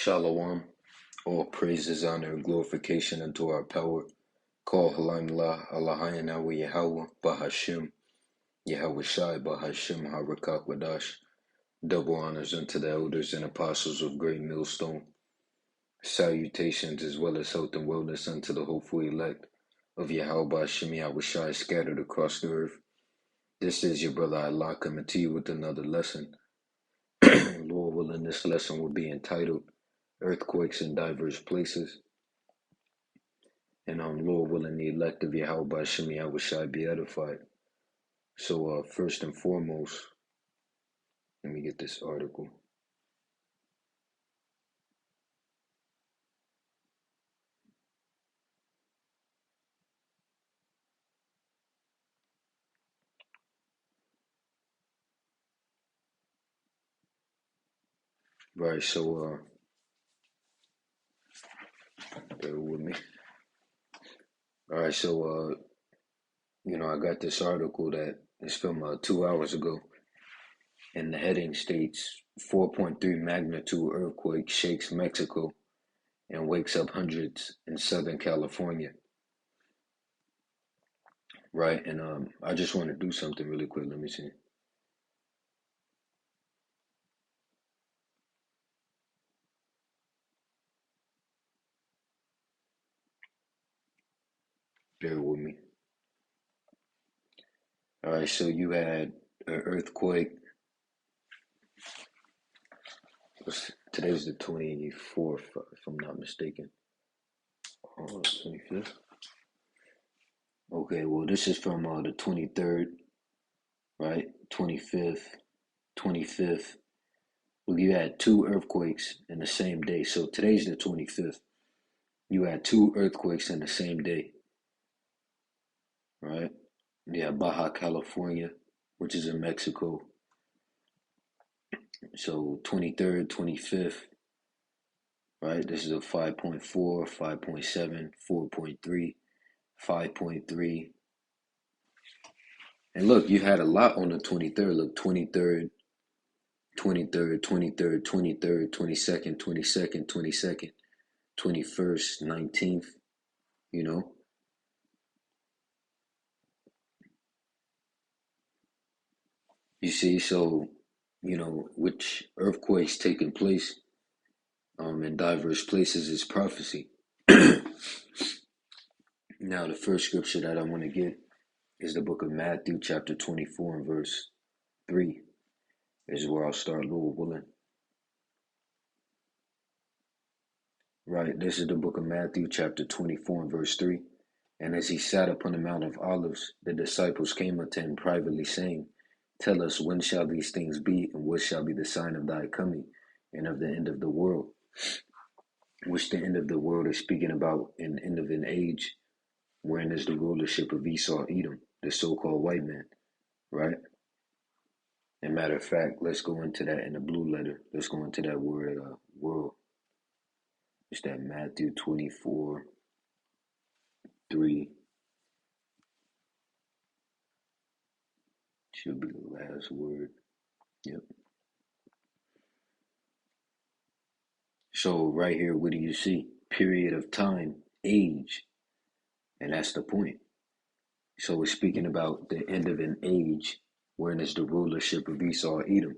Shalom. All praises, honor, and glorification unto our power. Call Halim La Alahayan Awa Yahweh Bahashim Yahweh Shai Bahashim Harakak Wadash. Double honors unto the elders and apostles of Great Millstone. Salutations as well as health and wellness unto the hopeful elect of Yahweh Bahashim Yahweh Shai scattered across the earth. This is your brother Allah coming to you with another lesson. Lord willing, this lesson will be entitled Earthquakes in Diverse Places. And Lord willing, the elect of Yahweh Hashem Yahweh Shai be edified. So first and foremost, let me get this article. Right, so bear with me. Alright, so I got this article that is from 2 hours ago, and the heading states 4.3 magnitude earthquake shakes Mexico and wakes up hundreds in Southern California. Right, and I just want to do something really quick. Let me see. Bear with me. Alright, so you had an earthquake. Today's the 24th, if I'm not mistaken. Oh, 25th? Okay, well, this is from the 23rd, right? 25th. Well, you had two earthquakes in the same day. So today's the 25th. You had two earthquakes in the same day, right? Yeah, Baja California, which is in Mexico. So 23rd, 25th, right? This is a 5.4, 5.7, 4.3, 5.3. And look, you had a lot on the 23rd. Look, 23rd, 23rd, 23rd, 23rd, 22nd, 22nd, 22nd, 21st, 19th, you know. You see, so, which earthquakes taking place in diverse places is prophecy. Now, the first scripture that I want to get is the book of Matthew, chapter 24 and verse 3. This is where I'll start, Lord willing. Right, this is the book of Matthew, chapter 24 and verse 3. And as he sat upon the Mount of Olives, the disciples came unto him privately, saying, Tell us, when shall these things be, and what shall be the sign of thy coming, and of the end of the world? Which the end of the world is speaking about an end of an age, wherein is the rulership of Esau, Edom, the so-called white man, right? And matter of fact, let's go into that in the blue letter. Let's go into that word, world. It's that Matthew 24, 3. Should be the last word. Yep. So right here, what do you see? Period of time, age. And that's the point. So it's speaking about the end of an age, wherein is the rulership of Esau, Edom.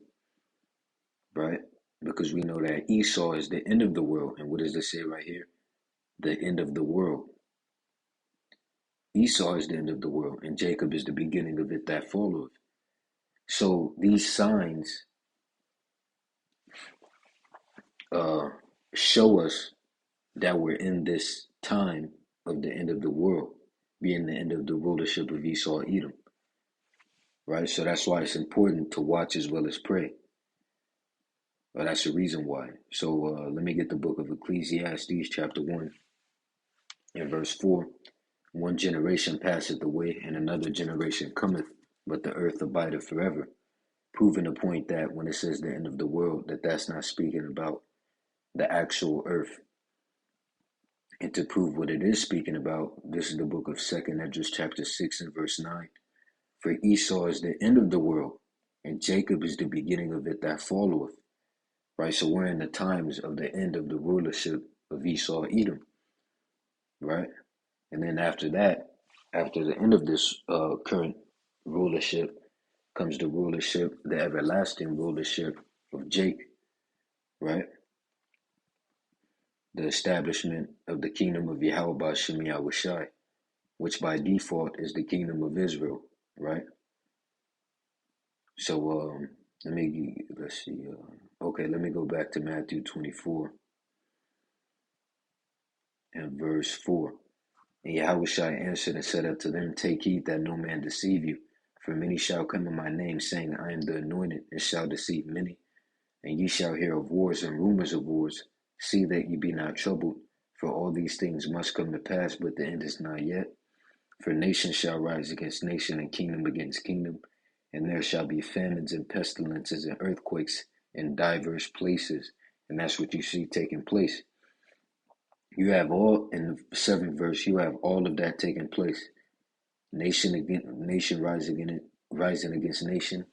Right? Because we know that Esau is the end of the world. And what does this say right here? The end of the world. Esau is the end of the world, and Jacob is the beginning of it that followeth. So these signs show us that we're in this time of the end of the world, being the end of the rulership of Esau, Edom. Right? So that's why it's important to watch as well as pray. Well, that's the reason why. So let me get the book of Ecclesiastes, chapter 1, and verse 4. One generation passeth away, and another generation cometh, but the earth abideth forever. Proving the point that when it says the end of the world, that's not speaking about the actual earth. And to prove what it is speaking about, this is the book of 2nd Esdras, chapter 6 and verse 9. For Esau is the end of the world, and Jacob is the beginning of it that followeth. right? So we're in the times of the end of the rulership of Esau, Edom, right? And then after that, after the end of this current rulership, comes the rulership, the everlasting rulership of Jake, right? The establishment of the kingdom of Yahweh Ba'ashem Yahushai, which by default is the kingdom of Israel, right? So let's see. Okay, let me go back to Matthew 24 and verse 4. And Yahushua answered and said unto them, take heed that no man deceive you. For many shall come in my name, saying, I am the anointed, and shall deceive many. And ye shall hear of wars and rumors of wars. See that ye be not troubled, for all these things must come to pass, but the end is not yet. For nation shall rise against nation, and kingdom against kingdom. And there shall be famines and pestilences and earthquakes in diverse places. And that's what you see taking place. You have all, in the 7th verse, you have all of that taking place. Nation rising against nation,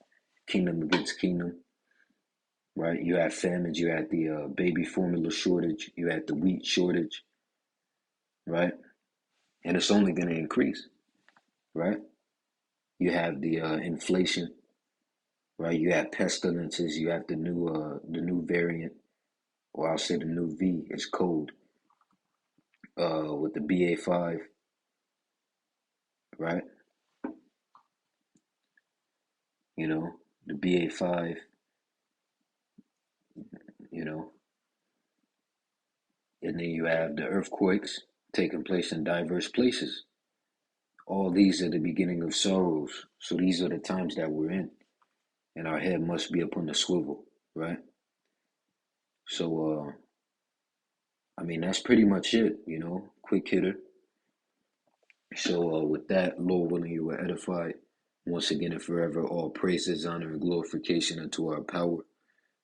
kingdom against kingdom, right? You have famines, you had the baby formula shortage, you had the wheat shortage, right? And it's only going to increase, right? You have the inflation, right? You have pestilences, you have the new variant, or I'll say the new V, it's cold, with the BA5, right? You know, the BA5, you know, and then you have the earthquakes taking place in diverse places. All these are the beginning of sorrows. So these are the times that we're in, and our head must be upon the swivel, right? So, I mean, that's pretty much it, quick hitter. So, with that, Lord willing, you were edified. Once again and forever, all praises, honor, and glorification unto our power.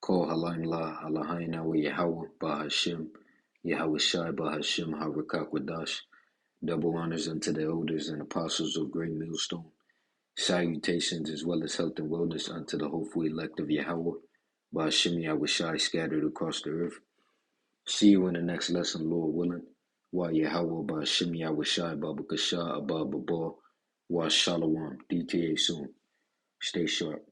Call Halayim La, Alahayin Awa Yahweh, Bahashem, Yahweh Shai, Bahashem, Harakakwadash. Double honors unto the elders and apostles of Great Millstone. Salutations as well as health and wellness unto the hopeful elect of Yahweh, Bahashem Yahweh Shai, scattered across the earth. See you in the next lesson, Lord willing. Wa Yahweh, Bahashem Yahweh Shai, Baba Kasha, Abba Babal, Wa Shalom. DTA soon. Stay sharp.